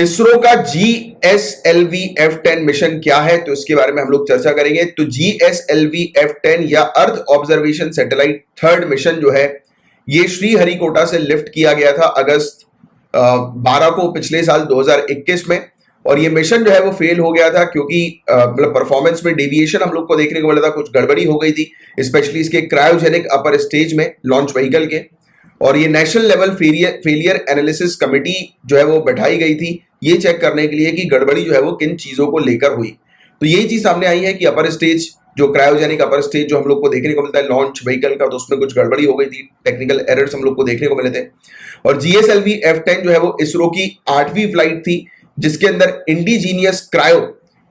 इसरो का GSLV-F10 mission क्या है, तो इसके बारे में हम लोग चर्चा करेंगे। तो GSLV-F10 या earth observation satellite third mission जो है, ये श्रीहरिकोटा से लिफ्ट किया गया था अगस्त 12 को पिछले साल 2021 में। और ये मिशन जो है वो फेल हो गया था क्योंकि मतलब परफॉर्मेंस में डेविएशन हम लोग को देखने को मिला था, कुछ गड़बड़ी हो गई थी, स्पेशली इसके क्रायोजेनिक अपर स्टेज में लॉन्च व्हीकल के। और ये national level failure analysis committee जो है वो बैठाई गई थी ये चेक करने के लिए कि गड़बड़ी जो है वो किन चीजों को लेकर हुई। तो यही चीज सामने आई है कि अपर स्टेज जो क्रायोजेनिक अपर स्टेज जो हम लोग को देखने को मिलता है लॉन्च व्हीकल का, तो उसमें कुछ गड़बड़ी हो गई थी, टेक्निकल एरर्स हम लोग को देखने को मिले थे। और GSLV F10 जो है वो इसरो की 8वीं फ्लाइट थी, जिसके अंदर इंडिजीनियस क्रायो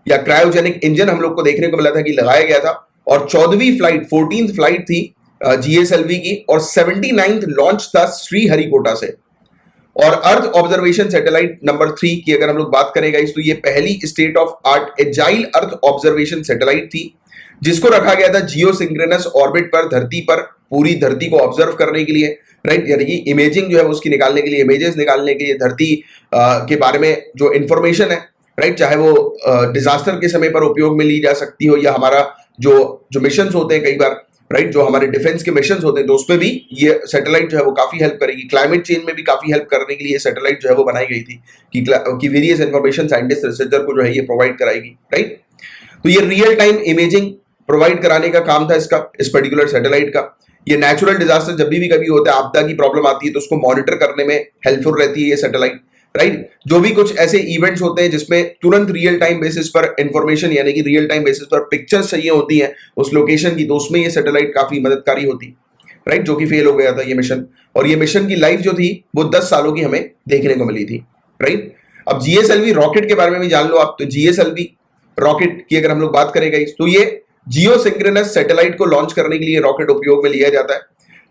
या क्रायोजेनिक इंजन हम लोग को देखने को मिला था कि लगाया गया था। और 14वीं फ्लाइट 14th फ्लाइट थी GSLV की, और 79th लॉन्च था श्रीहरिकोटा से। और अर्थ ऑब्जर्वेशन सैटेलाइट नंबर 3 की अगर हम लोग बात करें गाइस, तो ये पहली state of art agile earth observation satellite थी, जिसको रखा गया था जियो सिंक्रोनस ऑर्बिट पर, धरती पर पूरी धरती को ऑब्जर्व करने के लिए, राइट। यानी कि इमेजिंग जो है उसकी निकालने के लिए, इमेजेस निकालने के लिए, धरती के बारे में जो इंफॉर्मेशन है, राइट, चाहे वो डिजास्टर के समय पर उपयोग में ली जा सकती हो, या हमारा जो जो मिशन होते हैं कई बार, राइट, जो हमारे डिफेंस के मिशन होते हैं, तो उसमें भी ये सैटेलाइट जो है वो काफी हेल्प करेगी। क्लाइमेट चेंज में भी काफी हेल्प करने के लिए सैटेलाइट जो है वो बनाई गई थी कि वेरियस इंफॉर्मेशन साइंटिस्ट रिसर्चर को जो है ये प्रोवाइड कराएगी, राइट। तो ये रियल टाइम इमेजिंग प्रोवाइड कराने का काम था इसका, इस पर्टिकुलर सैटेलाइट का। ये नेचुरल डिजास्टर जब भी कभी होता है, आपदा की प्रॉब्लम आती है, तो उसको मॉनिटर करने में हेल्पफुल रहती है ये सैटेलाइट, राइट। जो भी कुछ ऐसे इवेंट्स होते हैं जिसमें तुरंत रियल टाइम बेसिस पर इंफॉर्मेशन यानी कि रियल टाइम बेसिस पर पिक्चर्स चाहिए होती हैं उस लोकेशन की, तो उसमें ये सैटेलाइट काफी मददकारी होती, राइट, जो कि फेल हो गया था ये मिशन। और ये मिशन की लाइफ जो थी वो 10 सालों की हमें देखने को मिली थी, राइट। अब GSLV रॉकेट के बारे में भी जान लो आप। तो GSLV रॉकेट की अगर हम लोग बात करेंगे तो ये जियो सिंक्रोनस सैटेलाइट को लॉन्च करने के लिए रॉकेट उपयोग में लिया जाता है।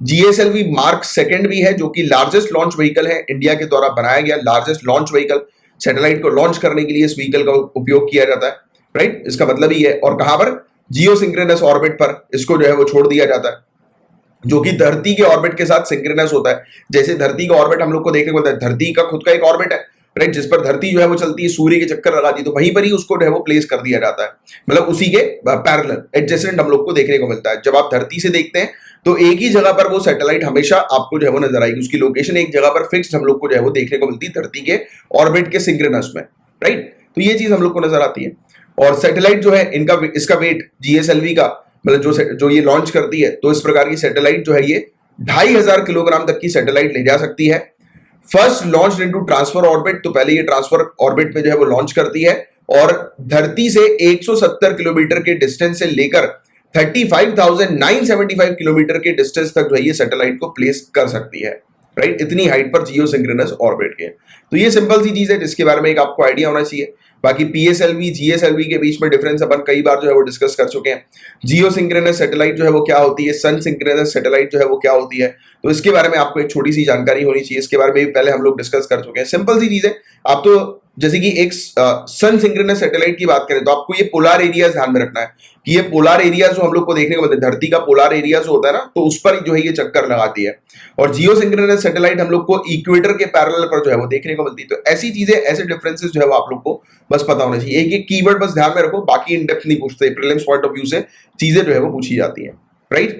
GSLV मार्क सेकंड भी है, जो कि लार्जेस्ट लॉन्च व्हीकल है, इंडिया के द्वारा बनाया गया लार्जेस्ट लॉन्च व्हीकल। सैटेलाइट को लॉन्च करने के लिए इस व्हीकल का उपयोग किया जाता है, राइट। इसका मतलब ही है, और कहां पर, जियो सिंक्रोनस ऑर्बिट पर इसको जो है वो छोड़ दिया जाता है, जो कि धरती के ऑर्बिट के साथ सिंक्रोनस होता है। जैसे धरती का ऑर्बिट हम लोग को देखने को मिलता है, धरती का खुद का एक ऑर्बिट है, राइट, जिस पर धरती जो है वो चलती है, सूर्य के चक्कर लगाती है, तो वहीं पर ही उसको जो है वो प्लेस कर दिया जाता है, मतलब उसी के पैरेलल एडजेसेंट हम लोग को देखने को मिलता है। जब आप धरती से देखते हैं तो एक ही जगह पर वो सैटेलाइट हमेशा आपको जो है वो नजर आएगी, उसकी लोकेशन एक जगह पर फिक्स्ड हम लोग को जो है वो देखने को मिलती है धरती के ऑर्बिट के सिंक्रोनस में, राइट। तो ये चीज हम लोग को नजर आती है। और सैटेलाइट जो है इसका वेट GSLV का, मतलब जो ये लॉन्च करती है, तो इस प्रकार की सैटेलाइट जो है ये 2500 किलोग्राम तक की सैटेलाइट ले जा सकती है। First launch into transfer orbit, तो पहले ये ट्रांसफर ऑर्बिट में जो है वो लॉन्च करती है, और धरती से 170 किलोमीटर के डिस्टेंस से लेकर 35,975 किलोमीटर के डिस्टेंस तक जो है ये सैटेलाइट को प्लेस कर सकती है, राइट, इतनी हाइट पर जियो सिंक्रोनस ऑर्बिट के। तो ये सिंपल सी चीज है जिसके बारे में एक आपको आइडिया होना चाहिए। बाकी PSLV GSLV के बीच में डिफरेंस अपन कई बार जो है वो डिस्कस कर चुके हैं। जियो सिंक्रोनस सैटेलाइट जो है वो क्या होती है, सन सिंक्रोनस सैटेलाइट जो है वो क्या होती है, तो इसके बारे में आपको एक छोटी सी जानकारी होनी चाहिए। इसके बारे में भी पहले हम लोग डिस्कस कर चुके हैं। सिंपल सी चीज है, आप तो जैसे कि एक सन सिंक्रोनस सैटेलाइट की बात करें तो आपको ये पोलर एरियाज ध्यान में रखना है कि ये पोलर एरियाज जो हम लोग को देखने को मिलते हैं, धरती का पोलर एरिया जो होता है ना, तो उस पर जो है ये चक्कर लगाती है। और जियो सिंक्रोनस सैटेलाइट हम लोग को इक्वेटर के पैरेलल पर जो है वो देखने को मिलती है। तो ऐसी चीजें, ऐसे डिफरेंसेस जो है वो आप लोग को बस पता होना चाहिए। एक एक कीवर्ड बस ध्यान में रखो, बाकी इन डेप्थ नहीं पूछते, प्रीलिम्स पॉइंट ऑफ व्यू से चीजें जो है वो पूछी जाती है, राइट।